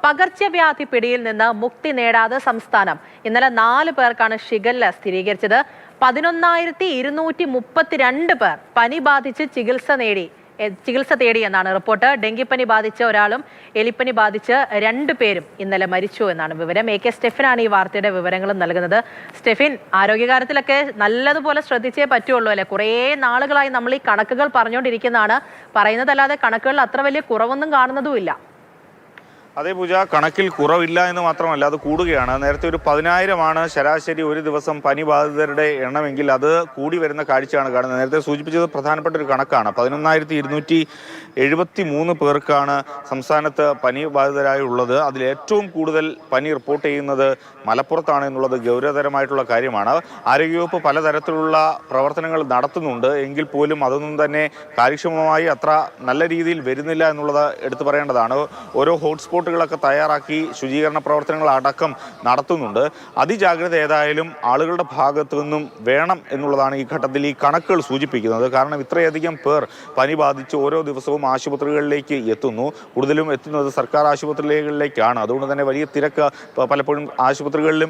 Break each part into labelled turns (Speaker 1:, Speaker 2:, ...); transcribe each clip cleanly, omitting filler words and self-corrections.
Speaker 1: പകർച്ചവ്യാധി പിടിയിൽ നിന്ന് മുക്തി നേടാതെ സംസ്ഥാനം. ഇന്നലെ 4 പേർക്കാണ് ഷിഗല്ല സ്ഥിരീകരിച്ചത്. 11,232 പേർ പനി ബാധിച്ച് ചികിത്സ തേടി എന്നാണ് റിപ്പോർട്ട്. ഡെങ്കിപ്പനി ബാധിച്ച ഒരാളും എലിപ്പനി ബാധിച്ച് 2 പേരും ഇന്നലെ മരിച്ചു എന്നാണ് വിവരം. AK സ്റ്റെഫിനാണ് ഈ വാർത്തയുടെ വിവരങ്ങളും നൽകുന്നത്. സ്റ്റെഫിൻ, ആരോഗ്യകാര്യത്തിലൊക്കെ നല്ലതുപോലെ ശ്രദ്ധിച്ചേ പറ്റുള്ളൂ അല്ലെ? കുറേ നാളുകളായി നമ്മൾ ഈ കണക്കുകൾ പറഞ്ഞുകൊണ്ടിരിക്കുന്നതാണ്. പറയുന്നതല്ലാതെ കണക്കുകളിൽ അത്ര വലിയ കുറവൊന്നും കാണുന്നതുമില്ല.
Speaker 2: അതേ പൂജ, കണക്കിൽ കുറവില്ല എന്ന് മാത്രമല്ല, അത് കൂടുകയാണ്. നേരത്തെ ഒരു 10,000 ശരാശരി ഒരു ദിവസം പനി ബാധിതരുടെ എണ്ണമെങ്കിൽ അത് കൂടി വരുന്ന കാഴ്ചയാണ് കാണുന്നത്. നേരത്തെ സൂചിപ്പിച്ചത് പ്രധാനപ്പെട്ട ഒരു കണക്കാണ്. 11,273 പേർക്കാണ് സംസ്ഥാനത്ത് പനി ബാധിതരായുള്ളത്. അതിൽ ഏറ്റവും കൂടുതൽ പനി റിപ്പോർട്ട് ചെയ്യുന്നത് മലപ്പുറത്താണ് എന്നുള്ളത് ഗൗരവതരമായിട്ടുള്ള കാര്യമാണ്. ആരോഗ്യവകുപ്പ് പലതരത്തിലുള്ള പ്രവർത്തനങ്ങൾ നടത്തുന്നുണ്ട് എങ്കിൽ പോലും അതൊന്നും തന്നെ കാര്യക്ഷമമായി അത്ര നല്ല രീതിയിൽ വരുന്നില്ല എന്നുള്ളത് എടുത്തു പറയേണ്ടതാണ്. ഓരോ ഹോട്ട്സ്പോട്ട് ൊക്കെ തയ്യാറാക്കി ശുചീകരണ പ്രവർത്തനങ്ങൾ അടക്കം നടത്തുന്നുണ്ട്. അതിജാഗ്രത ഏതായാലും ആളുകളുടെ ഭാഗത്തു നിന്നും വേണം എന്നുള്ളതാണ് ഈ ഘട്ടത്തിൽ ഈ കണക്കുകൾ സൂചിപ്പിക്കുന്നത്. കാരണം ഇത്രയധികം പേർ പനി ബാധിച്ച് ഓരോ ദിവസവും ആശുപത്രികളിലേക്ക് എത്തുന്നു. കൂടുതലും എത്തുന്നത് സർക്കാർ ആശുപത്രികളിലേക്കാണ്. അതുകൊണ്ട് തന്നെ വലിയ തിരക്ക് പലപ്പോഴും ആശുപത്രികളിലും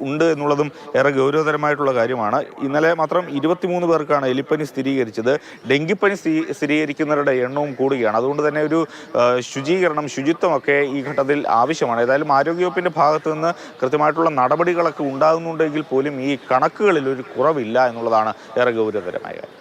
Speaker 2: ഉണ്ട് എന്നുള്ളതും ഏറെ ഗൗരവതരമായിട്ടുള്ള കാര്യമാണ്. ഇന്നലെ മാത്രം 23 പേർക്കാണ് എലിപ്പനി സ്ഥിരീകരിച്ചത്. ഡെങ്കിപ്പനി സ്ഥിരീകരിക്കുന്നവരുടെ എണ്ണവും കൂടുകയാണ്. അതുകൊണ്ട് തന്നെ ഒരു ശുചിത്വമൊക്കെ ഈ ഘട്ടത്തിൽ ആവശ്യമാണ്. ഏതായാലും ആരോഗ്യവകുപ്പിന്റെ ഭാഗത്തു നിന്ന് കൃത്യമായിട്ടുള്ള നടപടികളൊക്കെ ഉണ്ടാകുന്നുണ്ടെങ്കിൽ പോലും ഈ കണക്കുകളിൽ ഒരു കുറവില്ല എന്നുള്ളതാണ് ഏറെ ഗൗരവതരമായ കാര്യം.